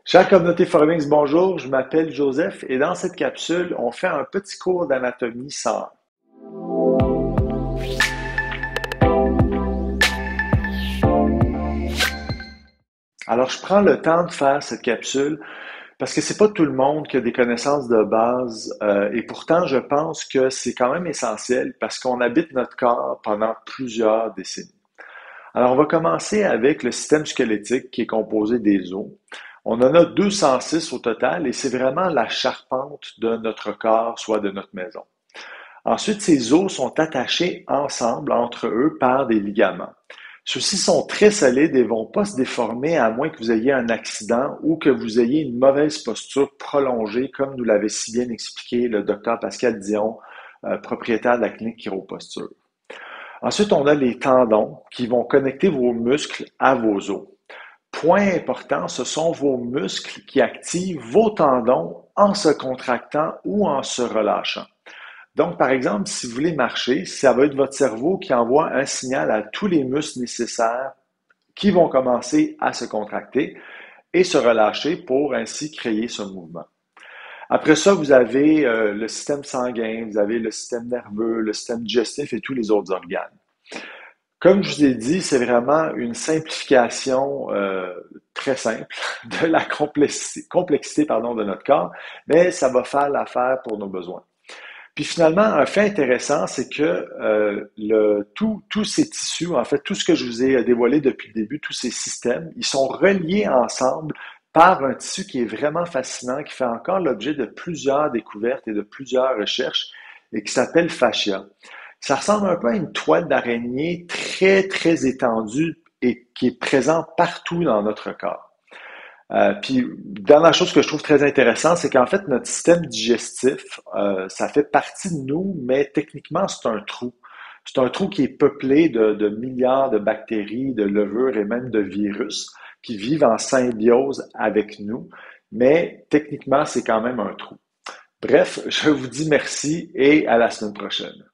Chère communauté Formix, bonjour, je m'appelle Joseph et dans cette capsule, on fait un petit cours d'anatomie sans. Alors, je prends le temps de faire cette capsule parce que c'est pas tout le monde qui a des connaissances de base et pourtant, je pense que c'est quand même essentiel parce qu'on habite notre corps pendant plusieurs décennies. Alors, on va commencer avec le système squelettique qui est composé des os. On en a 206 au total et c'est vraiment la charpente de notre corps, soit de notre maison. Ensuite, ces os sont attachés ensemble entre eux par des ligaments. Ceux-ci sont très solides et ne vont pas se déformer à moins que vous ayez un accident ou que vous ayez une mauvaise posture prolongée, comme nous l'avait si bien expliqué le docteur Pascal Dion, propriétaire de la clinique Chiroposture. Ensuite, on a les tendons qui vont connecter vos muscles à vos os. Point important, ce sont vos muscles qui activent vos tendons en se contractant ou en se relâchant. Donc, par exemple, si vous voulez marcher, ça va être votre cerveau qui envoie un signal à tous les muscles nécessaires qui vont commencer à se contracter et se relâcher pour ainsi créer ce mouvement. Après ça, vous avez le système sanguin, vous avez le système nerveux, le système digestif et tous les autres organes. Comme je vous ai dit, c'est vraiment une simplification très simple de la complexité de notre corps, mais ça va faire l'affaire pour nos besoins. Puis finalement, un fait intéressant, c'est que tous ces tissus, en fait, tout ce que je vous ai dévoilé depuis le début, tous ces systèmes, ils sont reliés ensemble par un tissu qui est vraiment fascinant, qui fait encore l'objet de plusieurs découvertes et de plusieurs recherches et qui s'appelle fascia. Ça ressemble un peu à une toile d'araignée très, très étendue et qui est présente partout dans notre corps. Puis, dernière chose que je trouve très intéressante, c'est qu'en fait, notre système digestif, ça fait partie de nous, mais techniquement, c'est un trou. C'est un trou qui est peuplé de milliards de bactéries, de levures et même de virus qui vivent en symbiose avec nous, mais techniquement, c'est quand même un trou. Bref, je vous dis merci et à la semaine prochaine.